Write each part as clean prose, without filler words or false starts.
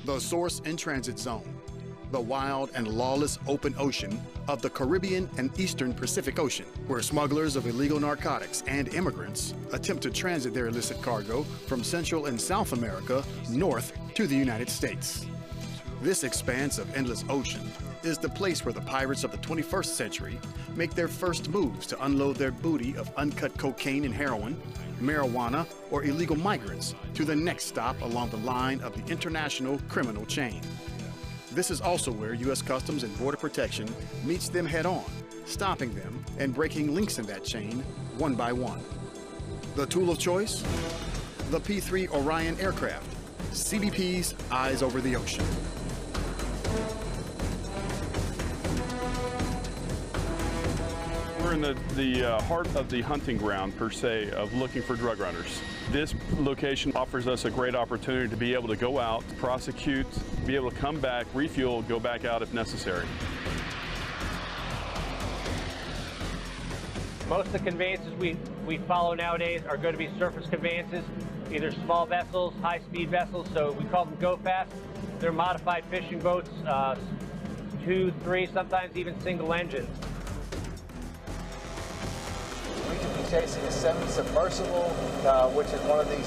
The source and transit zone, the wild and lawless open ocean of the Caribbean and Eastern Pacific Ocean, where smugglers of illegal narcotics and immigrants attempt to transit their illicit cargo from Central and South America north to the United States. This expanse of endless ocean is the place where the pirates of the 21st century make their first moves to unload their booty of uncut cocaine and heroin, marijuana, or illegal migrants to the next stop along the line of the international criminal chain. This is also where U.S. Customs and Border Protection meets them head-on, stopping them and breaking links in that chain one by one. The tool of choice? The P-3 Orion aircraft, CBP's eyes over the ocean. We're in the heart of the hunting ground, per se, of looking for drug runners. This location offers us a great opportunity to be able to go out, prosecute, be able to come back, refuel, go back out if necessary. Most of the conveyances we follow nowadays are going to be surface conveyances, either small vessels, high-speed vessels, so we call them go-fast. They're modified fishing boats, 2, 3, sometimes even single engines. We could be chasing a semi-submersible, which is one of these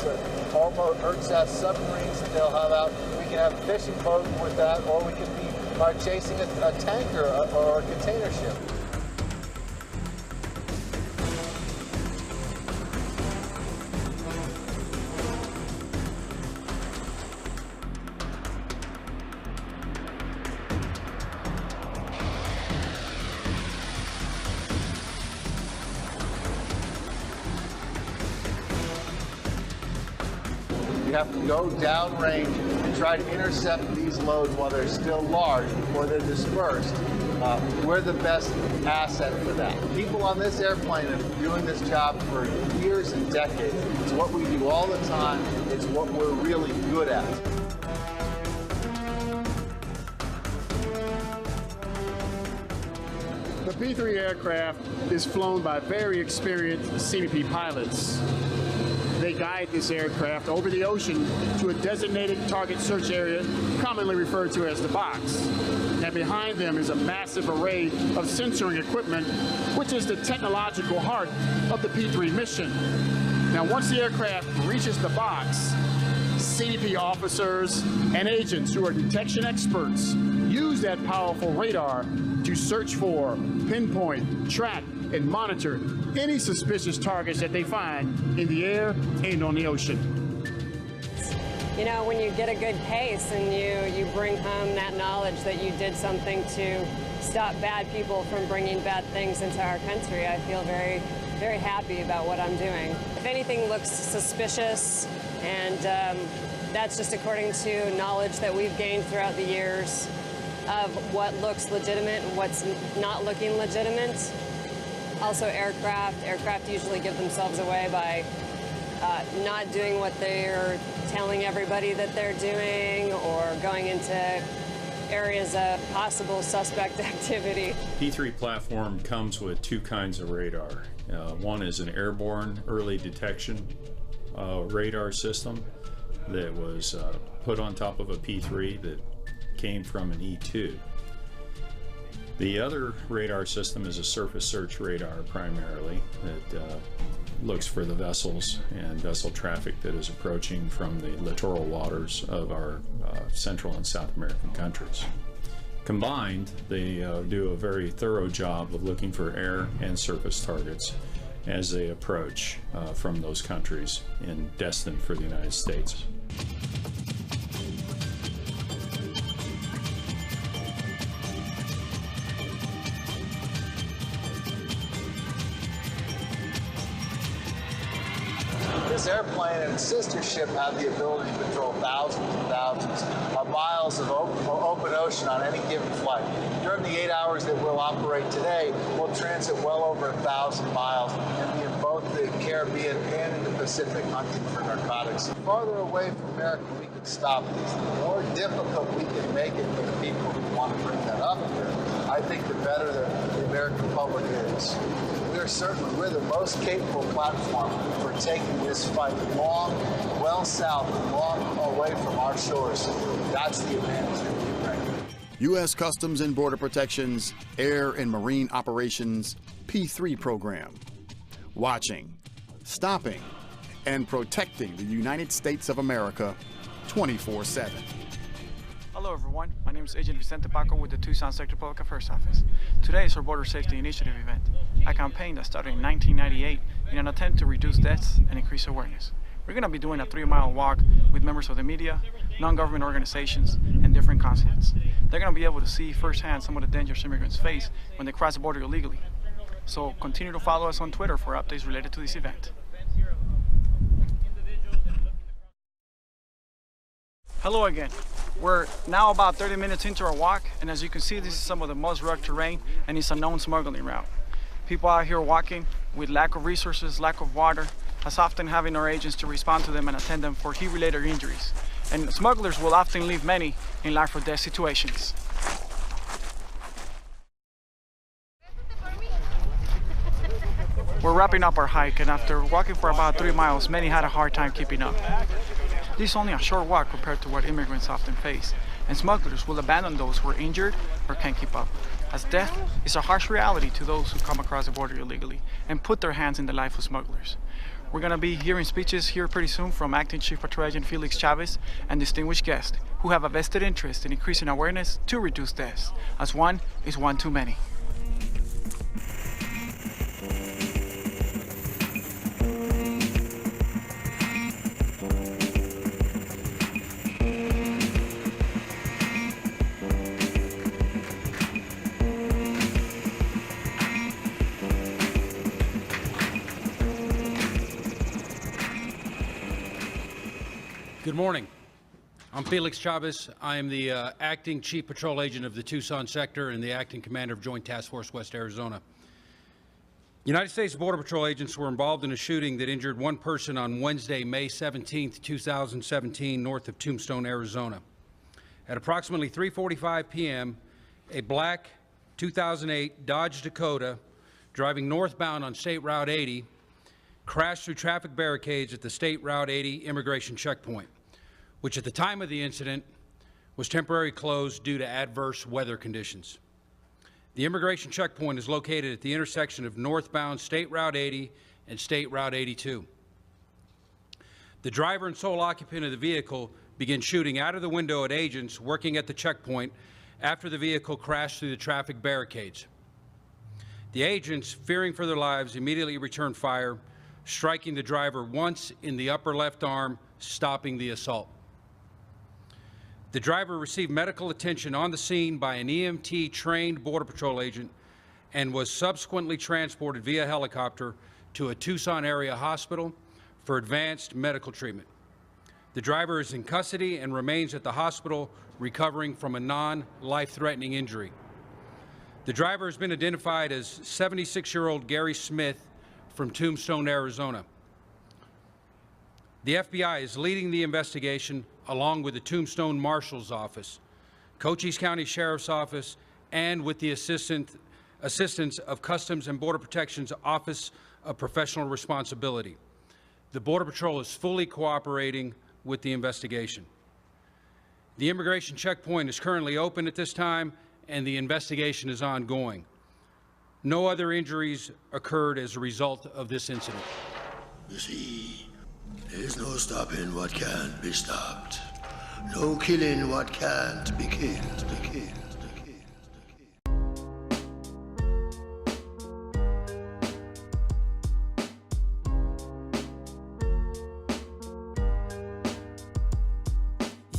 tall-boat Ertsas submarines that they'll have out. We can have a fishing boat with that, or we could be chasing a tanker or a container ship. You have to go downrange and try to intercept these loads while they're still large before they're dispersed. We're the best asset for that. People on this airplane have been doing this job for years and decades. It's what we do all the time. It's what we're really good at. The P-3 aircraft is flown by very experienced CBP pilots. They guide this aircraft over the ocean to a designated target search area, commonly referred to as the box. And behind them is a massive array of sensoring equipment, which is the technological heart of the P-3 mission. Now, once the aircraft reaches the box, CBP officers and agents who are detection experts use that powerful radar to search for, pinpoint, track, and monitor any suspicious targets that they find in the air and on the ocean. You know, when you get a good case and you bring home that knowledge that you did something to stop bad people from bringing bad things into our country, I feel very, very happy about what I'm doing. If anything looks suspicious, and that's just according to knowledge that we've gained throughout the years of what looks legitimate and what's not looking legitimate. Also aircraft usually give themselves away by not doing what they're telling everybody that they're doing, or going into areas of possible suspect activity. P-3 platform comes with two kinds of radar. One is an airborne early detection radar system that was put on top of a P-3 that came from an E-2. The other radar system is a surface search radar primarily that looks for the vessels and vessel traffic that is approaching from the littoral waters of our Central and South American countries. Combined, they do a very thorough job of looking for air and surface targets as they approach from those countries and destined for the United States. This airplane and its sister ship have the ability to patrol thousands and thousands of miles of open ocean on any given flight. During the 8 hours that we'll operate today, we'll transit well over 1,000 miles and be in both the Caribbean and in the Pacific hunting for narcotics. The farther away from America we can stop these, the more difficult we can make it for the people who want to bring that up here. I think the better the American public is. We're the most capable platform for taking this fight long, well south, and long away from our shores. That's the advantage that we bring. U.S. Customs and Border Protection's Air and Marine Operations P3 program. Watching, stopping, and protecting the United States of America 24/7. Hello everyone, my name is Agent Vicente Paco with the Tucson Sector Public Affairs Office. Today is our Border Safety Initiative event, a campaign that started in 1998 in an attempt to reduce deaths and increase awareness. We're going to be doing a 3-mile walk with members of the media, non-government organizations, and different consulates. They're going to be able to see firsthand some of the dangers immigrants face when they cross the border illegally. So continue to follow us on Twitter for updates related to this event. Hello again. We're now about 30 minutes into our walk, and as you can see, this is some of the most rugged terrain, and it's a known smuggling route. People out here walking with lack of resources, lack of water, as often having our agents to respond to them and attend them for heat-related injuries. And smugglers will often leave many in life or death situations. We're wrapping up our hike, and after walking for about 3 miles, many had a hard time keeping up. This is only a short walk compared to what immigrants often face, and smugglers will abandon those who are injured or can't keep up, as death is a harsh reality to those who come across the border illegally and put their hands in the life of smugglers. We're going to be hearing speeches here pretty soon from Acting Chief Patrol Agent Felix Chavez and distinguished guests who have a vested interest in increasing awareness to reduce deaths, as one is one too many. Good morning. I'm Felix Chavez. I am the Acting Chief Patrol Agent of the Tucson Sector and the Acting Commander of Joint Task Force West Arizona. United States Border Patrol agents were involved in a shooting that injured one person on Wednesday, May 17, 2017, north of Tombstone, Arizona. At approximately 3:45 p.m., a black 2008 Dodge Dakota driving northbound on State Route 80 crashed through traffic barricades at the State Route 80 immigration checkpoint, which at the time of the incident was temporarily closed due to adverse weather conditions. The immigration checkpoint is located at the intersection of northbound State Route 80 and State Route 82. The driver and sole occupant of the vehicle began shooting out of the window at agents working at the checkpoint after the vehicle crashed through the traffic barricades. The agents, fearing for their lives, immediately returned fire, striking the driver once in the upper left arm, stopping the assault. The driver received medical attention on the scene by an EMT-trained Border Patrol agent and was subsequently transported via helicopter to a Tucson area hospital for advanced medical treatment. The driver is in custody and remains at the hospital recovering from a non-life-threatening injury. The driver has been identified as 76-year-old Gary Smith from Tombstone, Arizona. The FBI is leading the investigation along with the Tombstone Marshal's Office, Cochise County Sheriff's Office, and with the assistance of Customs and Border Protection's Office of Professional Responsibility. The Border Patrol is fully cooperating with the investigation. The immigration checkpoint is currently open at this time, and the investigation is ongoing. No other injuries occurred as a result of this incident. You see, there's no stopping what can't be stopped. No killing what can't be killed.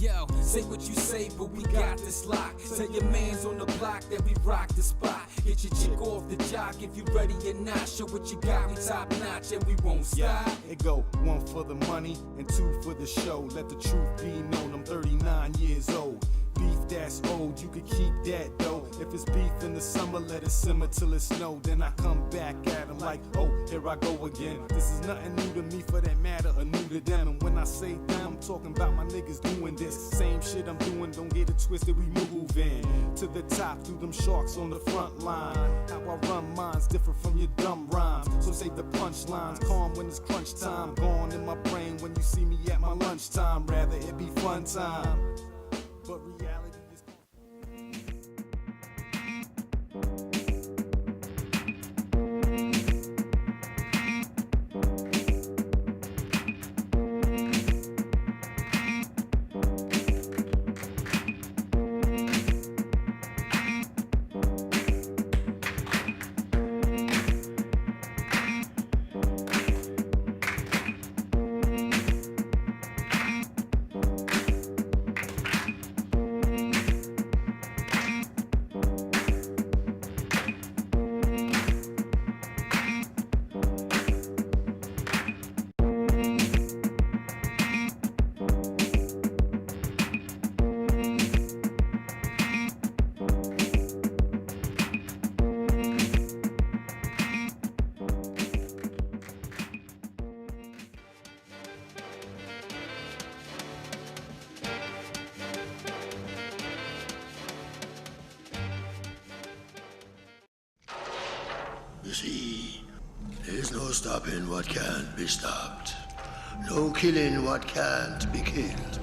Yo, say what you say, but we got this lock. Tell your mans on the block that we rock the spot. Get your chick off the jock if you ready or not. Show what you got, we top notch and we won't stop. Yeah, it go 1 for the money and 2 for the show. Let the truth be known, I'm 39 years old. Beef that's old, you could keep that though. If it's beef in the summer, let it simmer till it snow. Then I come back at them like, oh, here I go again. This is nothing new to me for that matter, or new to them. And when I say them, I'm talking about my niggas doing this. Same shit I'm doing, don't get it twisted, we moving to the top through them sharks on the front line. How I run mine's different from your dumb rhymes. So save the punchlines, calm when it's crunch time. Gone in my brain when you see me at my lunchtime. Rather it be fun time. but reality is. You see, there's no stopping what can't be stopped. No killing what can't be killed.